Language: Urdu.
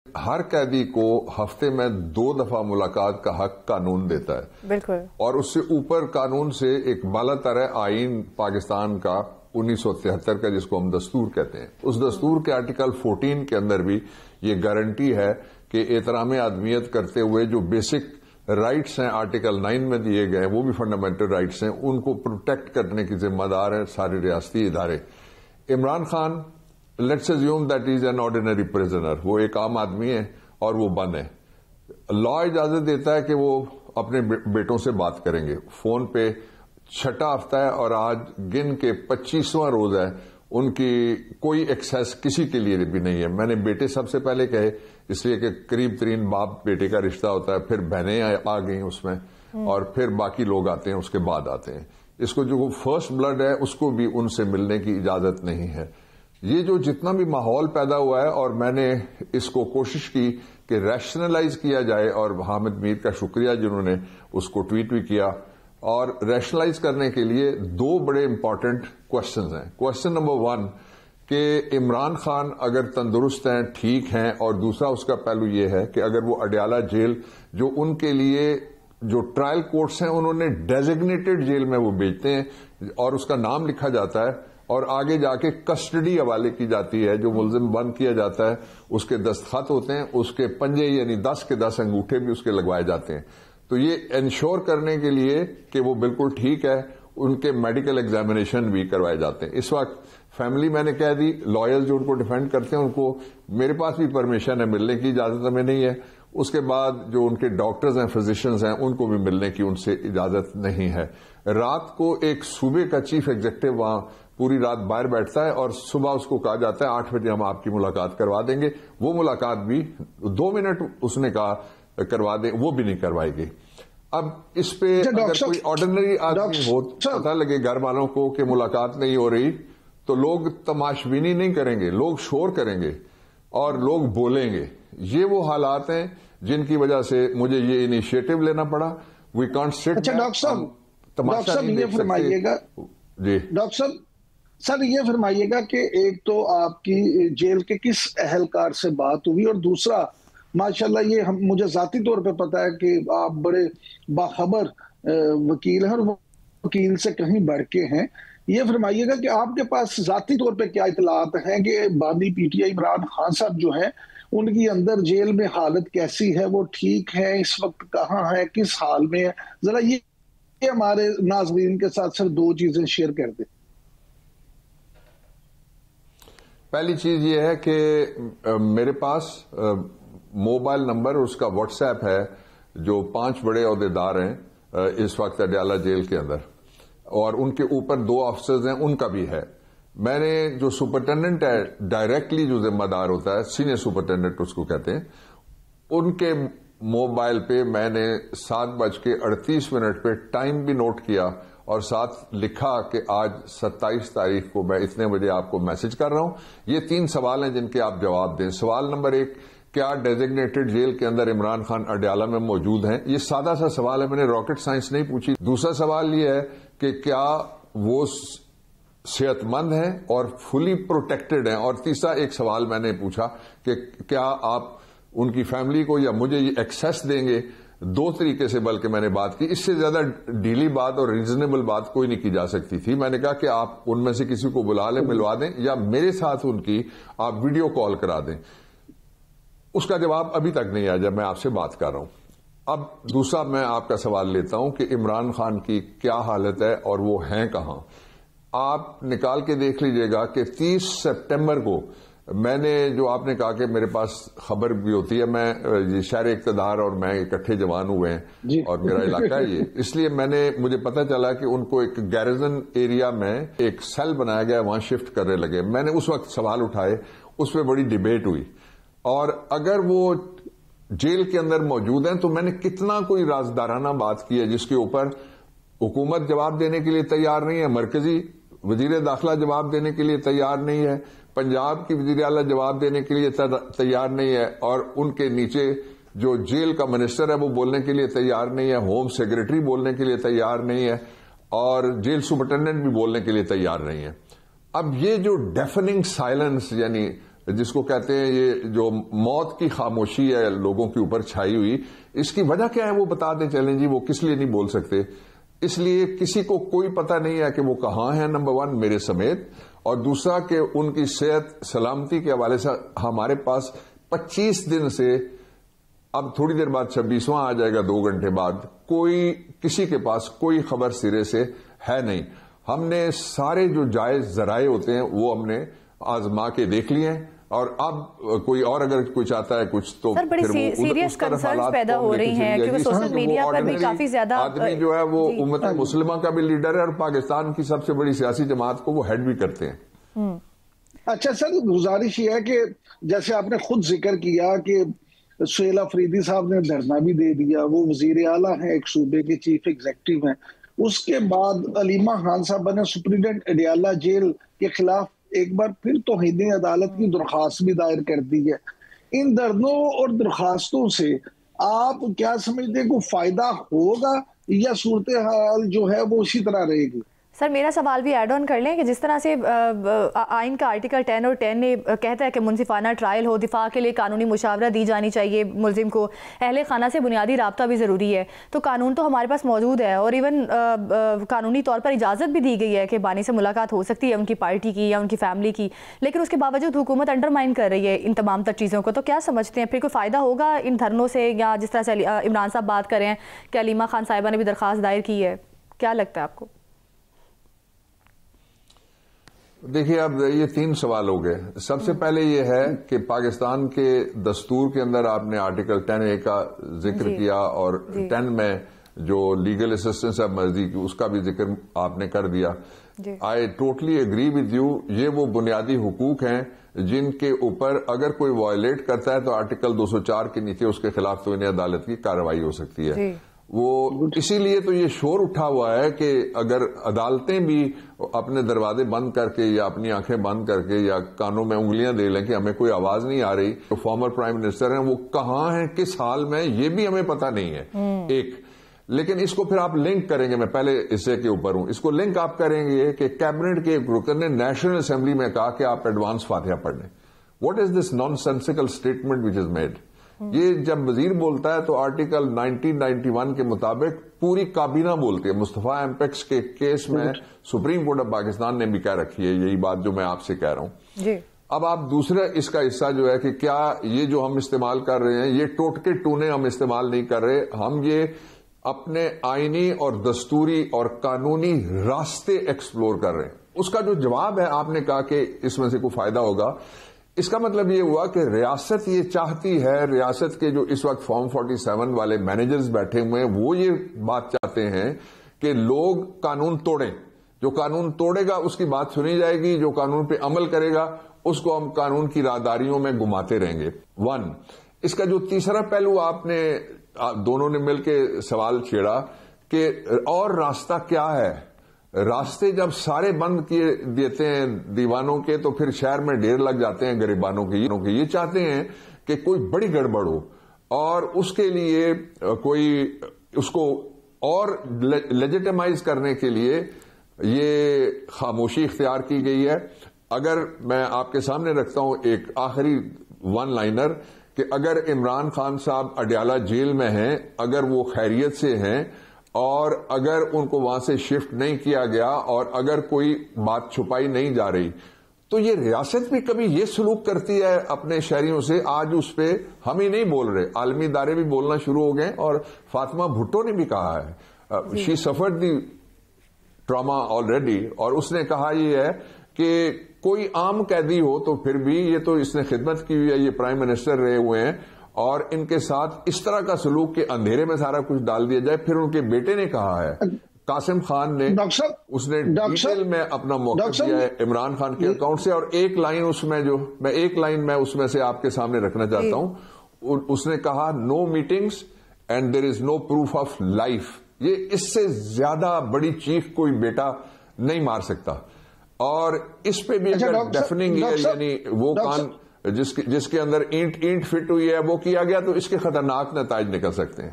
ہر قیدی کو ہفتے میں 2 دفعہ ملاقات کا حق قانون دیتا ہے. بالکل. اور اس سے اوپر قانون سے ایک بالاتر ہے آئین پاکستان کا 1973 کا، جس کو ہم دستور کہتے ہیں. اس دستور کے آرٹیکل 14 کے اندر بھی یہ گارنٹی ہے کہ احترام آدمیت کرتے ہوئے جو بیسک رائٹس ہیں آرٹیکل 9 میں دیے گئے، وہ بھی فنڈامنٹل رائٹس ہیں، ان کو پروٹیکٹ کرنے کی ذمہ دار ہیں سارے ریاستی ادارے. Imran Khan let's assume that he is an ordinary prisoner، وہ ایک عام آدمی ہے اور وہ بند ہے. لا اجازت دیتا ہے کہ وہ اپنے بیٹوں سے بات کریں گے فون پہ. 6واں ہفتہ ہے اور آج گن کے 25واں روز ہے، ان کی کوئی ایکسیس کسی کے لیے بھی نہیں ہے. میں نے بیٹے سب سے پہلے کہے، اس لیے کہ قریب ترین باپ بیٹے کا رشتہ ہوتا ہے، پھر بہنیں آ گئیں اس میں، اور پھر باقی لوگ آتے ہیں اس کے بعد آتے ہیں. اس کو جو فرسٹ بلڈ ہے اس کو بھی ان سے ملنے کی اجازت نہیں ہے. یہ جو جتنا بھی ماحول پیدا ہوا ہے، اور میں نے اس کو کوشش کی کہ ریشنلائز کیا جائے، اور حامد میر کا شکریہ جنہوں نے اس کو ٹویٹ بھی کیا. اور ریشنلائز کرنے کے لیے 2 بڑے امپورٹنٹ کوشچنز ہیں. کوشچن نمبر 1 کہ عمران خان اگر تندرست ہیں، ٹھیک ہیں، اور دوسرا اس کا پہلو یہ ہے کہ اگر وہ اڈیالہ جیل جو ان کے لیے جو ٹرائل کورٹس ہیں انہوں نے ڈیزگنیٹڈ جیل میں وہ بھیجتے ہیں اور اس کا نام لکھا جاتا ہے، اور آگے جا کے کسٹڈی حوالے کی جاتی ہے. جو ملزم بند کیا جاتا ہے اس کے دستخط ہوتے ہیں، اس کے پنجے یعنی 10 کے 10 انگوٹھے بھی اس کے لگوائے جاتے ہیں. تو یہ انشور کرنے کے لیے کہ وہ بالکل ٹھیک ہے، ان کے میڈیکل ایگزامینیشن بھی کروائے جاتے ہیں. اس وقت فیملی میں نے کہہ دی، لائر جو ان کو ڈیفینڈ کرتے ہیں ان کو میرے پاس بھی پرمیشن ہے، ملنے کی اجازت ہمیں نہیں ہے. اس کے بعد جو ان کے ڈاکٹرز ہیں، فزیشنز ہیں، ان کو بھی ملنے کی ان سے اجازت نہیں ہے. رات کو ایک صوبے کا چیف ایگزیکٹو وہاں پوری رات باہر بیٹھتا ہے، اور صبح اس کو کہا جاتا ہے 8 بجے ہم آپ کی ملاقات کروا دیں گے. وہ ملاقات بھی 2 منٹ اس نے کہا کروا دیں، وہ بھی نہیں کروائی گئی. اب اس پہ اگر کوئی آرڈنری آدمی ہو، پتہ لگے گھر والوں کو کہ ملاقات نہیں ہو رہی، تو لوگ تماشبینی نہیں کریں گے، لوگ شور کریں گے اور لوگ بولیں گے. یہ وہ حالات ہیں جن کی وجہ سے مجھے یہ انیشیٹو لینا پڑا. وی کانٹ سٹ. اچھا ڈاکٹر صاحب یہ فرمائیے گا، جی ڈاکٹر صاحب سر یہ فرمائیے گا کہ ایک تو آپ کی جیل کے کس اہلکار سے بات ہوئی، اور دوسرا ماشاءاللہ یہ مجھے ذاتی طور پہ پتا ہے کہ آپ بڑے باخبر وکیل ہیں اور وکیل سے کہیں بڑھ کے ہیں. یہ فرمائیے گا کہ آپ کے پاس ذاتی طور پہ کیا اطلاعات ہیں کہ بانی P T I Imran Khan صاحب جو ہیں ان کی اندر جیل میں حالت کیسی ہے، وہ ٹھیک ہے، اس وقت کہاں ہے، کس حال میں ہے؟ ذرا یہ ہمارے ناظرین کے ساتھ صرف 2 چیزیں شیئر کر دیں. پہلی چیز یہ ہے کہ میرے پاس موبائل نمبر، اس کا واٹس ایپ ہے، جو 5 بڑے عہدیدار ہیں اس وقت اڈیالہ جیل کے اندر، اور ان کے اوپر 2 آفیسرز ہیں، ان کا بھی ہے. میں نے جو سپرنٹینڈنٹ ہے ڈائریکٹلی جو ذمہ دار ہوتا ہے، سینئر سپرنٹینڈنٹ اس کو کہتے ہیں، ان کے موبائل پہ میں نے 7:38 پہ ٹائم بھی نوٹ کیا اور ساتھ لکھا کہ آج 27 تاریخ کو میں اتنے بجے آپ کو میسج کر رہا ہوں. یہ 3 سوال ہیں جن کے آپ جواب دیں. سوال نمبر 1، کیا ڈیزگنیٹڈ جیل کے اندر عمران خان اڈیالہ میں موجود ہیں؟ یہ سادہ سا سوال ہے، میں نے راکٹ سائنس نہیں پوچھی. دوسرا سوال یہ ہے کہ کیا وہ صحت مند ہیں اور فلی پروٹیکٹڈ ہیں؟ اور تیسرا ایک سوال میں نے پوچھا کہ کیا آپ ان کی فیملی کو یا مجھے یہ ایکسیس دیں گے؟ 2 طریقے سے بلکہ میں نے بات کی، اس سے زیادہ ڈیلی بات اور ریزنیبل بات کوئی نہیں کی جا سکتی تھی. میں نے کہا کہ آپ ان میں سے کسی کو بلا لیں، ملوا دیں، یا میرے ساتھ ان کی آپ ویڈیو کال کرا دیں. اس کا جواب ابھی تک نہیں آیا جب میں آپ سے بات کر رہا ہوں. اب دوسرا میں آپ کا سوال لیتا ہوں کہ عمران خان کی کیا حالت ہے اور وہ ہیں کہاں. آپ نکال کے دیکھ لیجئے گا کہ 30 سپٹمبر کو میں نے، جو آپ نے کہا کہ میرے پاس خبر بھی ہوتی ہے، میں یہ شہر اقتدار اور میں اکٹھے جوان ہوئے ہیں اور میرا علاقہ ہے یہ، اس لیے مجھے پتا چلا کہ ان کو ایک گیرزن ایریا میں ایک سیل بنایا گیا، وہاں شفٹ کرنے لگے. میں نے اس وقت سوال اٹھائے، اس پہ بڑی ڈیبیٹ ہوئی، اور اگر وہ جیل کے اندر موجود ہیں تو میں نے کتنا کوئی رازدارانہ بات کی ہے جس کے اوپر حکومت جواب دینے کے لیے تیار نہیں ہے، مرکزی وزیر داخلہ جواب دینے کے لیے تیار نہیں ہے، پنجاب کی وزیر اعلیٰ جواب دینے کے لیے تیار نہیں ہے، اور ان کے نیچے جو جیل کا منسٹر ہے وہ بولنے کے لیے تیار نہیں ہے، ہوم سیکرٹری بولنے کے لیے تیار نہیں ہے، اور جیل سپرنٹینڈنٹ بھی بولنے کے لیے تیار نہیں ہے. اب یہ جو ڈیفننگ سائلنس، یعنی جس کو کہتے ہیں یہ جو موت کی خاموشی ہے لوگوں کے اوپر چھائی ہوئی، اس کی وجہ کیا ہے وہ بتا دیں چلیں جی، وہ کس لیے نہیں بول سکتے؟ اس لیے کسی کو کوئی پتہ نہیں ہے کہ وہ کہاں ہیں، نمبر 1 میرے سمیت، اور دوسرا کہ ان کی صحت سلامتی کے حوالے سے ہمارے پاس 25 دن سے، اب تھوڑی دیر بعد 26واں آ جائے گا 2 گھنٹے بعد، کسی کے پاس کوئی خبر سرے سے ہے نہیں۔ ہم نے سارے جو جائز ذرائع ہوتے ہیں وہ ہم نے آزما کے دیکھ لیے ہیں، اور اب کوئی اور اگر کوئی چاہتا ہے کچھ تو سر بڑی سیریس کنسرنز پیدا ہو رہی ہیں کیونکہ سوشل میڈیا پر بھی کافی زیادہ آدمی جو ہے وہ امت مسلمہ کا بھی لیڈر ہے اور پاکستان کی سب سے بڑی سیاسی جماعت کو وہ ہیڈ بھی کرتے ہیں۔ اچھا سر، گزارش یہ ہے کہ جیسے آپ نے خود ذکر کیا کہ سہیل افریدی صاحب نے دھرنا بھی دے دیا، وہ وزیر اعلیٰ ہیں، ایک صوبے کے چیف ایگزیکٹو ہیں، اس کے بعد علیمہ خان صاحب نے سپرنٹینڈنٹ اڈیالہ جیل کے خلاف ایک بار پھر توہین عدالت کی درخواست بھی دائر کر دی ہے۔ ان دھرنوں اور درخواستوں سے آپ کیا سمجھتے ہیں کوئی فائدہ ہوگا یا صورتحال جو ہے وہ اسی طرح رہے گی؟ سر میرا سوال بھی ایڈ آن کر لیں کہ جس طرح سے آئین کا آرٹیکل 10 اور 10 نے کہتا ہے کہ منصفانہ ٹرائل ہو، دفاع کے لیے قانونی مشاورہ دی جانی چاہیے ملزم کو، اہل خانہ سے بنیادی رابطہ بھی ضروری ہے، تو قانون تو ہمارے پاس موجود ہے، اور ایون قانونی طور پر اجازت بھی دی گئی ہے کہ بانی سے ملاقات ہو سکتی ہے ان کی پارٹی کی یا ان کی فیملی کی، لیکن اس کے باوجود حکومت انڈرمائن کر رہی ہے ان تمام تر چیزوں کو۔ تو کیا سمجھتے ہیں پھر کوئی فائدہ ہوگا ان دھرنوں سے، یا جس طرح سے عمران صاحب بات کر رہے ہیں کہ علیمہ خان صاحبہ نے بھی درخواست دائر کی ہے، کیا لگتا ہے آپ کو؟ دیکھیے اب یہ 3 سوال ہو گئے۔ سب سے پہلے یہ ہے کہ پاکستان کے دستور کے اندر آپ نے آرٹیکل 10A کا ذکر کیا، اور 10 میں جو لیگل اسسٹنس آف مرضی کی اس کا بھی ذکر آپ نے کر دیا۔ I totally agree with you, یہ وہ بنیادی حقوق ہیں جن کے اوپر اگر کوئی وائلیٹ کرتا ہے تو آرٹیکل 204 کے نیچے اس کے خلاف تو انہیں عدالت کی کارروائی ہو سکتی ہے۔ وہ اسی لیے تو یہ شور اٹھا ہوا ہے کہ اگر عدالتیں بھی اپنے دروازے بند کر کے یا اپنی آنکھیں بند کر کے یا کانوں میں انگلیاں دے لیں کہ ہمیں کوئی آواز نہیں آ رہی، تو فارمر پرائم منسٹر ہیں وہ کہاں ہیں، کس حال میں، یہ بھی ہمیں پتہ نہیں ہے ایک۔ لیکن اس کو پھر آپ لنک کریں گے، میں پہلے حصے کے اوپر ہوں، اس کو لنک آپ کریں گے کہ کیبنٹ کے ایک رکن نے نیشنل اسمبلی میں کہا کہ آپ ایڈوانس فاتحہ پڑھ لیں۔ What is this naan سینسیکل statement which is made? یہ جب وزیر بولتا ہے تو آرٹیکل 1991 کے مطابق پوری کابینہ بولتی ہے۔ مصطفیٰ ایمپیکس کے کیس میں سپریم کورٹ آف پاکستان نے بھی کہہ رکھی ہے یہی بات جو میں آپ سے کہہ رہا ہوں۔ اب آپ دوسرا اس کا حصہ جو ہے کہ کیا یہ جو ہم استعمال کر رہے ہیں یہ ٹوٹکے ٹونے ہم استعمال نہیں کر رہے، ہم یہ اپنے آئینی اور دستوری اور قانونی راستے ایکسپلور کر رہے ہیں۔ اس کا جو جواب ہے، آپ نے کہا کہ اس میں سے کوئی فائدہ ہوگا، اس کا مطلب یہ ہوا کہ ریاست یہ چاہتی ہے، ریاست کے جو اس وقت فارم 47 والے مینیجرز بیٹھے ہوئے ہیں وہ یہ بات چاہتے ہیں کہ لوگ قانون توڑیں، جو قانون توڑے گا اس کی بات سنی جائے گی، جو قانون پہ عمل کرے گا اس کو ہم قانون کی راہداریوں میں گھماتے رہیں گے۔ 1 اس کا جو تیسرا پہلو آپ نے دونوں نے مل کے سوال چھیڑا کہ اور راستہ کیا ہے۔ راستے جب سارے بند کیے دیتے ہیں دیوانوں کے تو پھر شہر میں ڈھیر لگ جاتے ہیں گریبانوں کے۔ یہ چاہتے ہیں کہ کوئی بڑی گڑبڑ ہو اور اس کے لیے کوئی اس کو اور لیجیٹمائز کرنے کے لیے یہ خاموشی اختیار کی گئی ہے۔ اگر میں آپ کے سامنے رکھتا ہوں ایک آخری 1 لائنر کہ اگر عمران خان صاحب اڈیالہ جیل میں ہیں، اگر وہ خیریت سے ہیں اور اگر ان کو وہاں سے شفٹ نہیں کیا گیا اور اگر کوئی بات چھپائی نہیں جا رہی، تو یہ ریاست بھی کبھی یہ سلوک کرتی ہے اپنے شہریوں سے۔ آج اس پہ ہم ہی نہیں بول رہے، عالمی ادارے بھی بولنا شروع ہو گئے، اور فاطمہ بھٹو نے بھی کہا ہے، شی سفرڈ دی ٹراما آلریڈی، اور اس نے کہا یہ ہے کہ کوئی عام قیدی ہو تو پھر بھی یہ تو اس نے خدمت کی ہوئی ہے، یہ پرائم منسٹر رہے ہوئے ہیں، اور ان کے ساتھ اس طرح کا سلوک کہ اندھیرے میں سارا کچھ ڈال دیا جائے۔ پھر ان کے بیٹے نے کہا ہے، قاسم خان نے، اس نے ڈیٹیل میں اپنا موقف دیا ہے عمران خان کے اکاؤنٹ سے، اور ایک لائن اس میں جو میں اس میں سے آپ کے سامنے رکھنا چاہتا ہوں، اس نے کہا no meetings and there is no proof of life. یہ اس سے زیادہ بڑی چیخ کوئی بیٹا نہیں مار سکتا، اور اس پہ بھی اگر ڈیفننگ یعنی وہ کان جس کے اندر اینٹ فٹ ہوئی ہے وہ کیا گیا تو اس کے خطرناک نتائج نکل سکتے ہیں۔